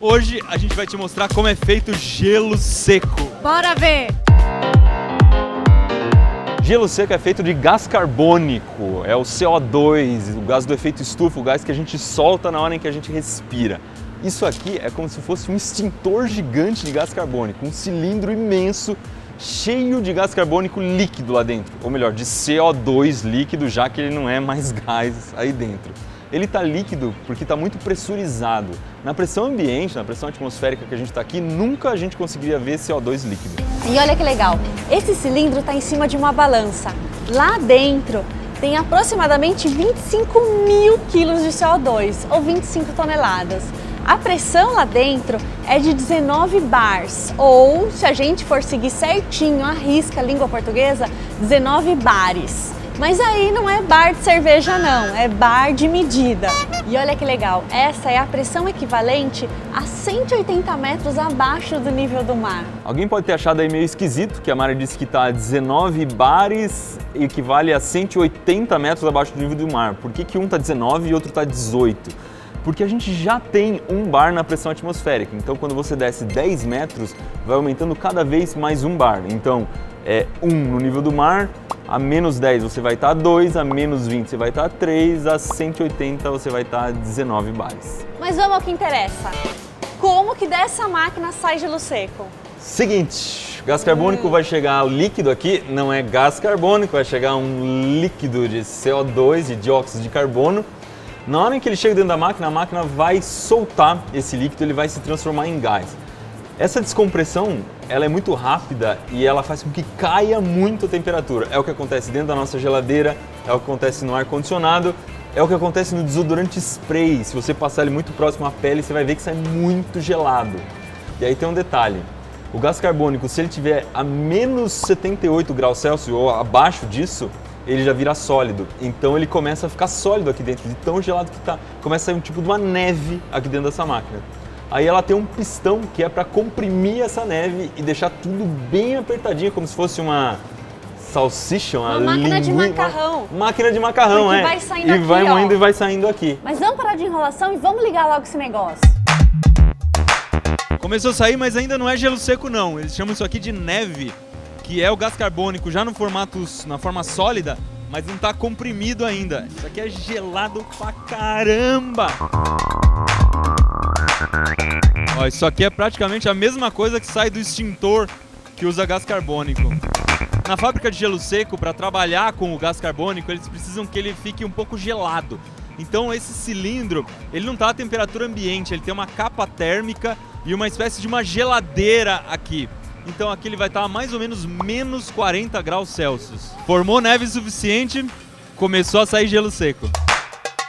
Hoje a gente vai te mostrar como é feito gelo seco. Bora ver! Gelo seco é feito de gás carbônico, é o CO2, o gás do efeito estufa, o gás que a gente solta na hora em que a gente respira. Isso aqui é como se fosse um extintor gigante de gás carbônico, um cilindro imenso, cheio de gás carbônico líquido lá dentro, ou melhor, de CO2 líquido, já que ele não é mais gás aí dentro. Ele está líquido porque está muito pressurizado. Na pressão ambiente, na pressão atmosférica que a gente está aqui, nunca a gente conseguiria ver CO2 líquido. E olha que legal, esse cilindro está em cima de uma balança. Lá dentro tem aproximadamente 25 mil quilos de CO2, ou 25 toneladas. A pressão lá dentro é de 19 bars, ou, se a gente for seguir certinho a risca, a língua portuguesa, 19 bares. Mas aí não é bar de cerveja não, é bar de medida. E olha que legal, essa é a pressão equivalente a 180 metros abaixo do nível do mar. Alguém pode ter achado aí meio esquisito, que a Mari disse que está a 19 bares e equivale a 180 metros abaixo do nível do mar. Por que um está 19 e outro está 18? Porque a gente já tem um bar na pressão atmosférica, então quando você desce 10 metros, vai aumentando cada vez mais um bar. Então, 1 no nível do mar, a menos 10 você vai estar a 2, a menos 20 você vai estar a 3, a 180 você vai estar a 19 bares. Mas vamos ao que interessa. Como que dessa máquina sai gelo seco? Seguinte, gás carbônico vai chegar líquido aqui, não é gás carbônico, vai chegar um líquido de CO2, de dióxido de carbono. Na hora em que ele chega dentro da máquina, a máquina vai soltar esse líquido, ele vai se transformar em gás. Essa descompressão, ela é muito rápida e ela faz com que caia muito a temperatura. É o que acontece dentro da nossa geladeira, é o que acontece no ar-condicionado, é o que acontece no desodorante spray. Se você passar ele muito próximo à pele, você vai ver que sai muito gelado. E aí tem um detalhe, o gás carbônico, se ele tiver a menos 78 graus Celsius ou abaixo disso, ele já vira sólido. Então ele começa a ficar sólido aqui dentro, de tão gelado que está. Começa a sair um tipo de uma neve aqui dentro dessa máquina. Aí ela tem um pistão que é para comprimir essa neve e deixar tudo bem apertadinho, como se fosse uma salsicha, uma máquina de macarrão. Máquina de macarrão, porque vai saindo e aqui, vai moendo ó. E vai saindo aqui. Mas vamos parar de enrolação e vamos ligar logo esse negócio. Começou a sair, mas ainda não é gelo seco não. Eles chamam isso aqui de neve, que é o gás carbônico já no na forma sólida, mas não está comprimido ainda. Isso aqui é gelado pra caramba! Ó, isso aqui é praticamente a mesma coisa que sai do extintor que usa gás carbônico. Na fábrica de gelo seco, para trabalhar com o gás carbônico, eles precisam que ele fique um pouco gelado. Então esse cilindro, ele não está a temperatura ambiente, ele tem uma capa térmica e uma espécie de uma geladeira aqui. Então aqui ele vai estar a mais ou menos menos 40 graus Celsius. Formou neve suficiente, começou a sair gelo seco.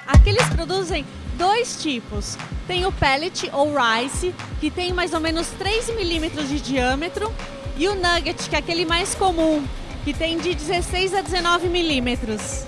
Aqui eles produzem dois tipos. Tem o pellet ou rice, que tem mais ou menos 3 milímetros de diâmetro, e o nugget, que é aquele mais comum, que tem de 16 a 19 milímetros.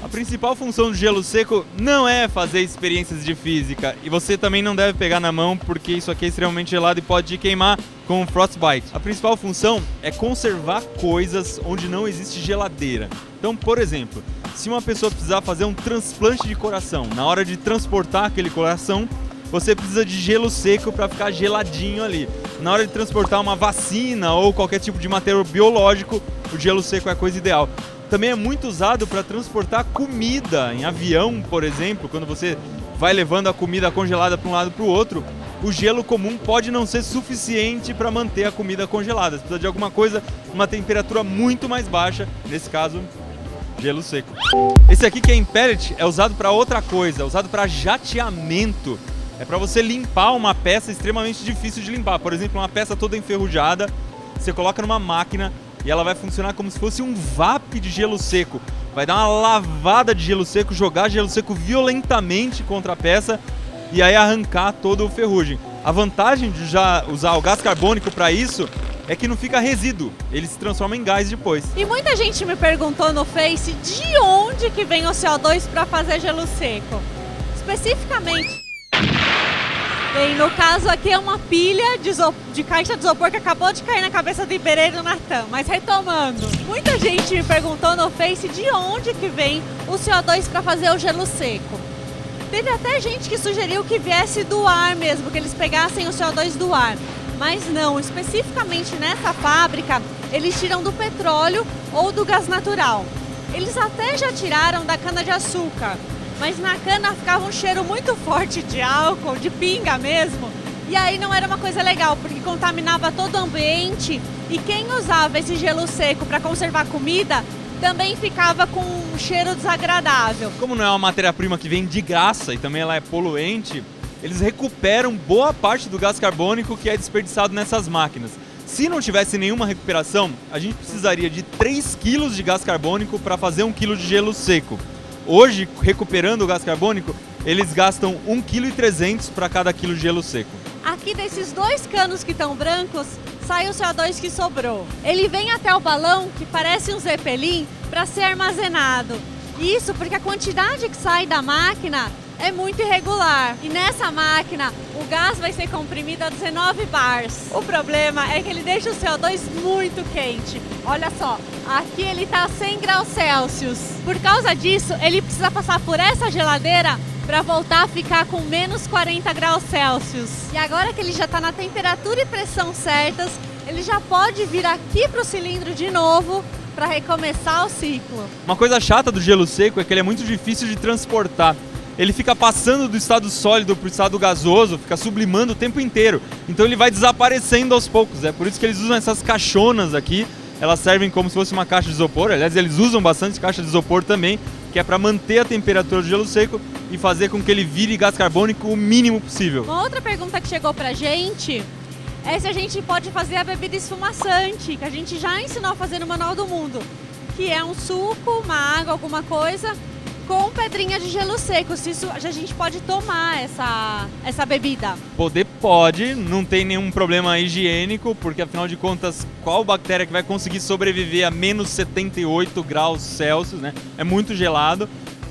A principal função do gelo seco não é fazer experiências de física, e você também não deve pegar na mão porque isso aqui é extremamente gelado e pode te queimar com frostbite. A principal função é conservar coisas onde não existe geladeira. Então, por exemplo, se uma pessoa precisar fazer um transplante de coração, na hora de transportar aquele coração, você precisa de gelo seco para ficar geladinho ali. Na hora de transportar uma vacina ou qualquer tipo de material biológico, o gelo seco é a coisa ideal. Também é muito usado para transportar comida em avião, por exemplo, quando você vai levando a comida congelada para um lado para o outro, o gelo comum pode não ser suficiente para manter a comida congelada. Você precisa de alguma coisa, uma temperatura muito mais baixa, nesse caso, gelo seco. Esse aqui que é em pellet é usado para outra coisa, é usado para jateamento. É para você limpar uma peça extremamente difícil de limpar. Por exemplo, uma peça toda enferrujada, você coloca numa máquina e ela vai funcionar como se fosse um VAP de gelo seco. Vai dar uma lavada de gelo seco, jogar gelo seco violentamente contra a peça e aí arrancar todo o ferrugem. A vantagem de já usar o gás carbônico para isso é que não fica resíduo, ele se transforma em gás depois. E muita gente me perguntou no Face de onde que vem o CO2 para fazer gelo seco. Especificamente, bem, no caso aqui é uma pilha de caixa de isopor que acabou de cair na cabeça do Iberê e do Natan. Mas retomando, muita gente me perguntou no Face de onde que vem o CO2 para fazer o gelo seco. Teve até gente que sugeriu que viesse do ar mesmo, que eles pegassem o CO2 do ar. Mas não, especificamente nessa fábrica, eles tiram do petróleo ou do gás natural. Eles até já tiraram da cana-de-açúcar, mas na cana ficava um cheiro muito forte de álcool, de pinga mesmo. E aí não era uma coisa legal, porque contaminava todo o ambiente e quem usava esse gelo seco para conservar comida também ficava com um cheiro desagradável. Como não é uma matéria-prima que vem de graça e também ela é poluente, eles recuperam boa parte do gás carbônico que é desperdiçado nessas máquinas. Se não tivesse nenhuma recuperação, a gente precisaria de 3 kg de gás carbônico para fazer 1 kg de gelo seco. Hoje, recuperando o gás carbônico, eles gastam 1,3 kg para cada quilo de gelo seco. Aqui desses 2 canos que estão brancos, sai o CO2 que sobrou. Ele vem até o balão, que parece um Zeppelin, para ser armazenado. Isso porque a quantidade que sai da máquina é muito irregular. E nessa máquina, o gás vai ser comprimido a 19 bars. O problema é que ele deixa o CO2 muito quente. Olha só, aqui ele está a 100 graus Celsius. Por causa disso, ele precisa passar por essa geladeira para voltar a ficar com menos 40 graus Celsius. E agora que ele já está na temperatura e pressão certas, ele já pode vir aqui para o cilindro de novo para recomeçar o ciclo. Uma coisa chata do gelo seco é que ele é muito difícil de transportar. Ele fica passando do estado sólido para o estado gasoso, fica sublimando o tempo inteiro. Então ele vai desaparecendo aos poucos. É por isso que eles usam essas caixonas aqui. Elas servem como se fosse uma caixa de isopor. Aliás, eles usam bastante caixa de isopor também, que é para manter a temperatura do gelo seco e fazer com que ele vire gás carbônico o mínimo possível. Uma outra pergunta que chegou pra gente é se a gente pode fazer a bebida esfumaçante, que a gente já ensinou a fazer no Manual do Mundo, que é um suco, uma água, alguma coisa, com pedrinha de gelo seco. Se isso, a gente pode tomar essa bebida. Poder pode, não tem nenhum problema higiênico, porque afinal de contas, qual bactéria que vai conseguir sobreviver a menos 78 graus Celsius, né? É muito gelado,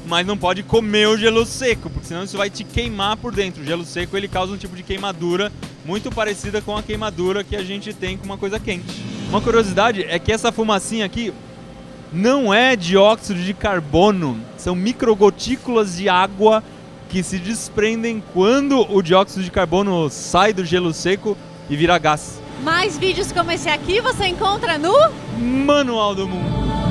mas não pode comer o gelo seco, porque senão isso vai te queimar por dentro. O gelo seco ele causa um tipo de queimadura muito parecida com a queimadura que a gente tem com uma coisa quente. Uma curiosidade é que essa fumacinha aqui não é dióxido de carbono, são microgotículas de água que se desprendem quando o dióxido de carbono sai do gelo seco e vira gás. Mais vídeos como esse aqui você encontra no Manual do Mundo.